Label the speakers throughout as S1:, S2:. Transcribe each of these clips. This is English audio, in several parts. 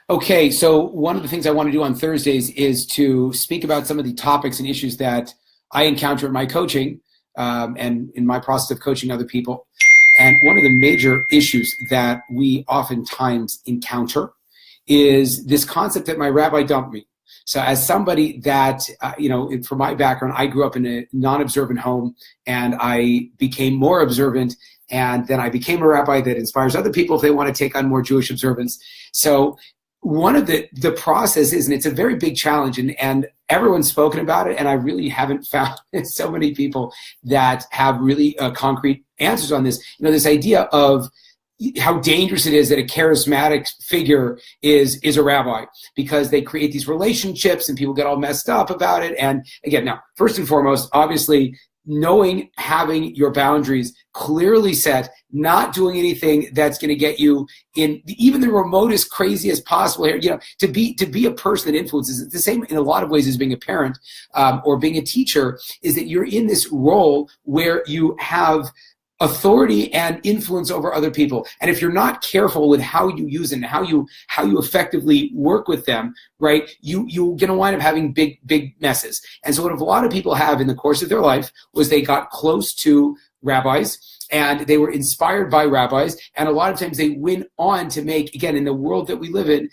S1: Okay, so one of the things I want to do on Thursdays is to speak about some of the topics and issues that I encounter in my coaching and in my process of coaching other people. And one of the major issues that we oftentimes encounter is this concept that my rabbi dumped me. So as somebody that, from my background, I grew up in a non-observant home and I became more observant, and then I became a rabbi that inspires other people if they want to take on more Jewish observance. So one of the process is, and it's a very big challenge, and everyone's spoken about it, and I really haven't found so many people that have really concrete answers on this. This idea of how dangerous it is that a charismatic figure is a rabbi, because they create these relationships and people get all messed up about it. And again, now, first and foremost, obviously, having your boundaries clearly set, not doing anything that's going to get you in even the remotest, craziest possible area. To be a person that influences. It's the same in a lot of ways as being a parent or being a teacher, is that you're in this role where you have authority and influence over other people. And if you're not careful with how you use it and how you effectively work with them, right, you're going to wind up having big messes. And so what a lot of people have in the course of their life was they got close to rabbis and they were inspired by rabbis. And a lot of times they went on to make, again, in the world that we live in,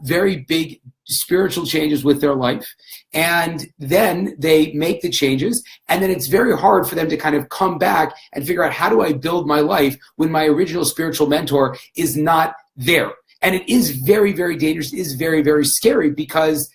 S1: very big spiritual changes with their life. And then they make the changes, and then it's very hard for them to kind of come back and figure out, how do I build my life when my original spiritual mentor is not there? And it is very, very dangerous. It is very, very scary, because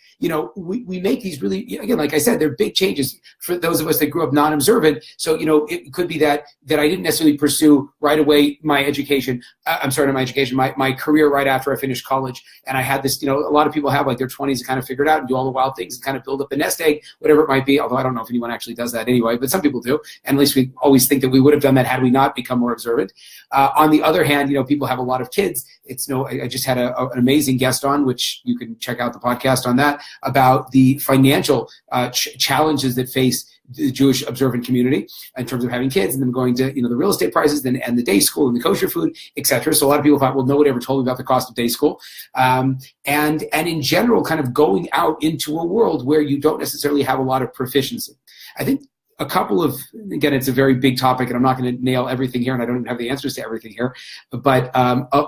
S1: we make these really, again, like I said, they're big changes for those of us that grew up non-observant. So, it could be that I didn't necessarily pursue right away my education. My career right after I finished college. And I had this, a lot of people have like their 20s to kind of figure it out and do all the wild things and kind of build up the nest egg, whatever it might be. Although I don't know if anyone actually does that anyway, but some people do. And at least we always think that we would have done that had we not become more observant. On the other hand, people have a lot of kids. I just had an amazing guest on, which you can check out the podcast on that, about the financial challenges that face the Jewish observant community in terms of having kids and them going to, the real estate prices and the day school and the kosher food, etc. So a lot of people thought, well, nobody ever told me about the cost of day school. And in general, kind of going out into a world where you don't necessarily have a lot of proficiency. I think a couple of, again, it's a very big topic, and I'm not going to nail everything here, and I don't even have the answers to everything here. But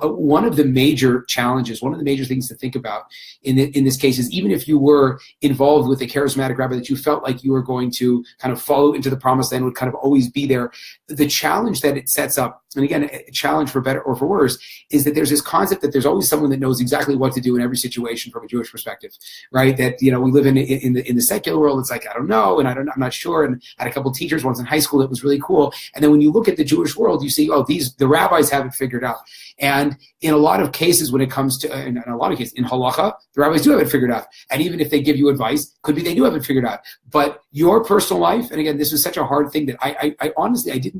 S1: one of the major challenges, one of the major things to think about in this case is, even if you were involved with a charismatic rabbi that you felt like you were going to kind of follow into the promised land, would kind of always be there, the challenge that it sets up, and again, a challenge for better or for worse, is that there's this concept that there's always someone that knows exactly what to do in every situation from a Jewish perspective, right? That, we live in the secular world. It's like, I don't know, and I'm not sure. And I had a couple teachers once in high school that was really cool. And then when you look at the Jewish world, you see, the rabbis have it figured out. And in a lot of cases, when it comes to, in a lot of cases, in halacha, the rabbis do have it figured out. And even if they give you advice, could be they do have it figured out. But your personal life, and again, this was such a hard thing that I honestly,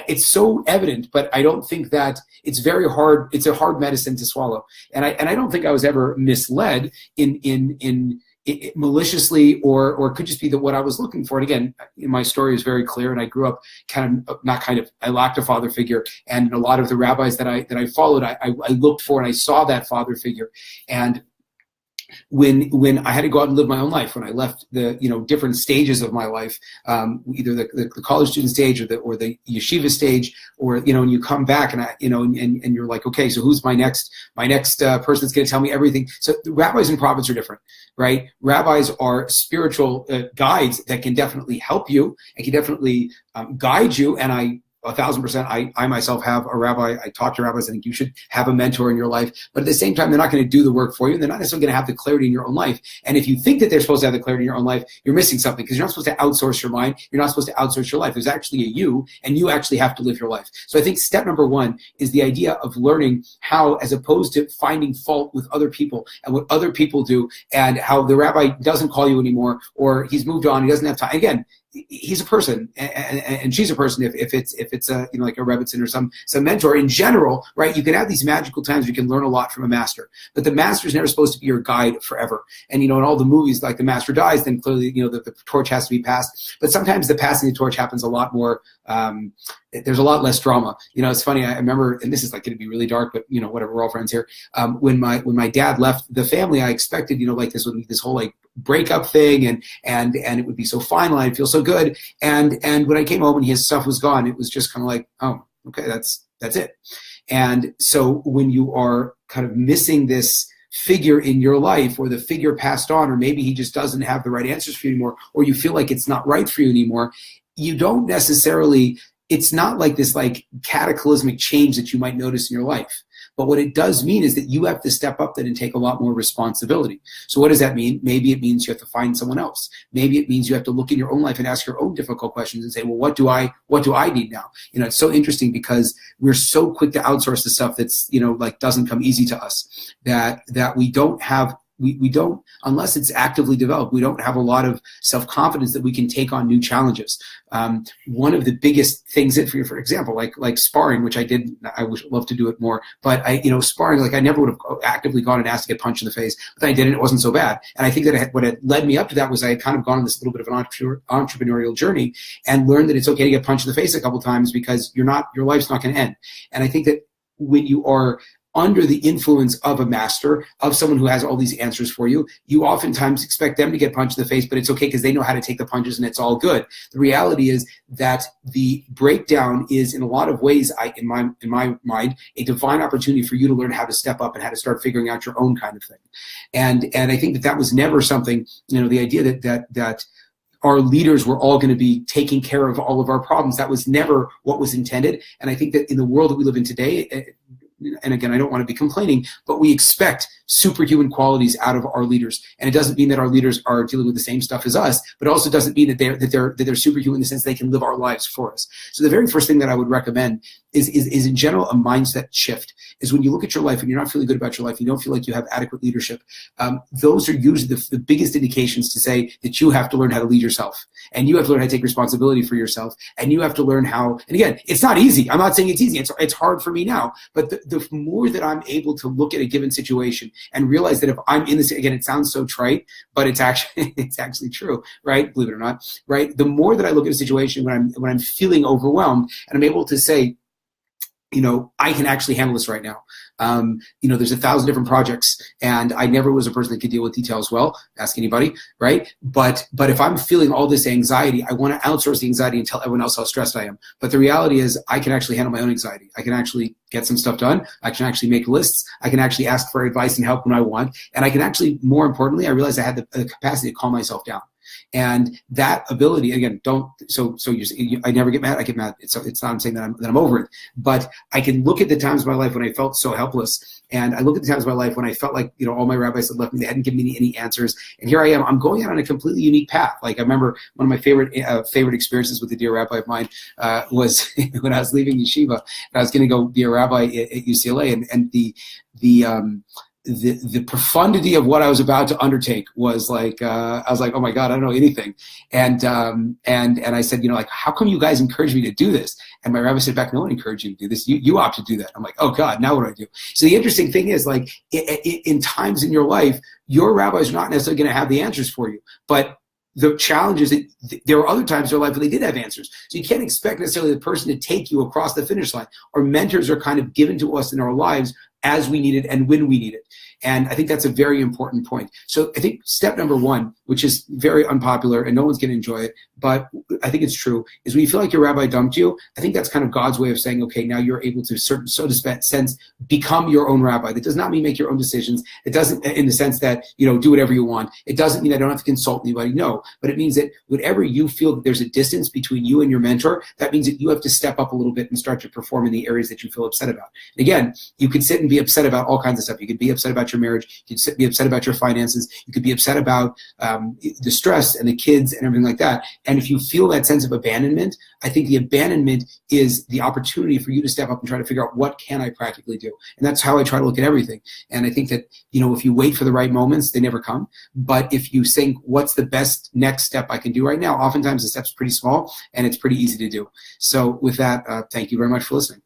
S1: it's so evident, but I don't think that it's very hard. It's a hard medicine to swallow. And I don't think I was ever misled in maliciously, or could just be that what I was looking for. And again, my story is very clear, and I grew up I lacked a father figure, and a lot of the rabbis that I followed, I looked for, and I saw that father figure. And when I had to go out and live my own life, when I left the different stages of my life, either the college student stage or the yeshiva stage, or and you come back and and you're like, okay, so who's my next person that's going to tell me everything? So the rabbis and prophets are different, right? Rabbis are spiritual guides that can definitely help you and can definitely guide you. And 1,000%, I myself have a rabbi. I talk to rabbis. I think you should have a mentor in your life. But at the same time, they're not going to do the work for you. And they're not necessarily going to have the clarity in your own life. And if you think that they're supposed to have the clarity in your own life, you're missing something, because you're not supposed to outsource your mind. You're not supposed to outsource your life. There's actually a you, and you actually have to live your life. So I think step number one is the idea of learning how, as opposed to finding fault with other people and what other people do, and how the rabbi doesn't call you anymore, or he's moved on, he doesn't have time. Again, he's a person and she's a person. If it's a, like a Rabbis or some mentor in general, right? You can have these magical times where you can learn a lot from a master, but the master is never supposed to be your guide forever. And, in all the movies, like the master dies, then clearly, the torch has to be passed. But sometimes the passing the torch happens a lot more. There's a lot less drama. It's funny. I remember, and this is like going to be really dark, but whatever, we're all friends here. When my dad left the family, I expected, like this would be this whole like breakup thing, and it would be so final. I'd feel so good. And when I came home and his stuff was gone, it was just kind of like, oh, okay, that's it. And so when you are kind of missing this figure in your life, or the figure passed on, or maybe he just doesn't have the right answers for you anymore, or you feel like it's not right for you anymore, you don't necessarily, it's not like this like cataclysmic change that you might notice in your life. But what it does mean is that you have to step up then and take a lot more responsibility. So what does that mean? Maybe it means you have to find someone else. Maybe it means you have to look in your own life and ask your own difficult questions and say, well, what do I need now? It's so interesting because we're so quick to outsource the stuff that's, like doesn't come easy to us, that we don't have, we don't, unless it's actively developed, we don't have a lot of self-confidence that we can take on new challenges. One of the biggest things that, for example, like sparring, which I would love to do it more, but sparring, like I never would have actively gone and asked to get punched in the face, but then I did, and it wasn't so bad. And I think that what had led me up to that was I had kind of gone on this little bit of an entrepreneurial journey and learned that it's okay to get punched in the face a couple of times because your life's not going to end. And I think that when you are under the influence of a master, of someone who has all these answers for you, you oftentimes expect them to get punched in the face, but it's okay because they know how to take the punches and it's all good. The reality is that the breakdown is, in a lot of ways, in my mind, a divine opportunity for you to learn how to step up and how to start figuring out your own kind of thing. And I think that was never something, the idea that our leaders were all going to be taking care of all of our problems. That was never what was intended. And I think that in the world that we live in today, and again, I don't want to be complaining, but we expect superhuman qualities out of our leaders. And it doesn't mean that our leaders are dealing with the same stuff as us, but it also doesn't mean that they're superhuman in the sense they can live our lives for us. So the very first thing that I would recommend is in general a mindset shift. Is when you look at your life and you're not feeling good about your life, you don't feel like you have adequate leadership. Those are usually the biggest indications to say that you have to learn how to lead yourself, and you have to learn how to take responsibility for yourself, and you have to learn how. And again, it's not easy. I'm not saying it's easy. It's hard for me now. But the more that I'm able to look at a given situation and realize that if I'm in this, again, it sounds so trite, but it's actually true, right? Believe it or not, right? The more that I look at a situation when I'm feeling overwhelmed, and I'm able to say, I can actually handle this right now. There's 1,000 different projects, and I never was a person that could deal with details well. Ask anybody, right? But if I'm feeling all this anxiety, I want to outsource the anxiety and tell everyone else how stressed I am. But the reality is I can actually handle my own anxiety. I can actually get some stuff done. I can actually make lists. I can actually ask for advice and help when I want. And I can actually, more importantly, I realized I had the capacity to calm myself down. And that ability, again, I never get mad. I get mad. It's not I'm saying that I'm over it, but I can look at the times of my life when I felt so helpless, and I look at the times of my life when I felt like all my rabbis had left me. They hadn't given me any answers, and here I am. I'm going out on a completely unique path. Like I remember one of my favorite experiences with a dear rabbi of mine was when I was leaving yeshiva and I was going to go be a rabbi at UCLA, and the profundity of what I was about to undertake was like, I was like, oh my God, I don't know anything. And I said, how come you guys encourage me to do this? And my rabbi said back, no one encouraged you to do this. You opt to do that. I'm like, oh God, now what do I do? So the interesting thing is, like, in times in your life, your rabbis are not necessarily going to have the answers for you, but the challenge is that there are other times in their life where they did have answers. So you can't expect necessarily the person to take you across the finish line. Our mentors are kind of given to us in our lives as we need it and when we need it. And I think that's a very important point. So I think step number one, which is very unpopular and no one's going to enjoy it, but I think it's true, is when you feel like your rabbi dumped you, I think that's kind of God's way of saying, okay, now you're able to, so to sense, become your own rabbi. That does not mean make your own decisions. It doesn't, in the sense that, do whatever you want. It doesn't mean I don't have to consult anybody. No, but it means that whenever you feel that there's a distance between you and your mentor, that means that you have to step up a little bit and start to perform in the areas that you feel upset about. And again, you could sit and be upset about all kinds of stuff. You could be upset about your marriage. You could be upset about your finances. You could be upset about the stress and the kids and everything like that. And if you feel that sense of abandonment, I think the abandonment is the opportunity for you to step up and try to figure out what can I practically do. And that's how I try to look at everything. And I think that, if you wait for the right moments, they never come. But if you think, what's the best next step I can do right now? Oftentimes the step's pretty small and it's pretty easy to do. So with that, thank you very much for listening.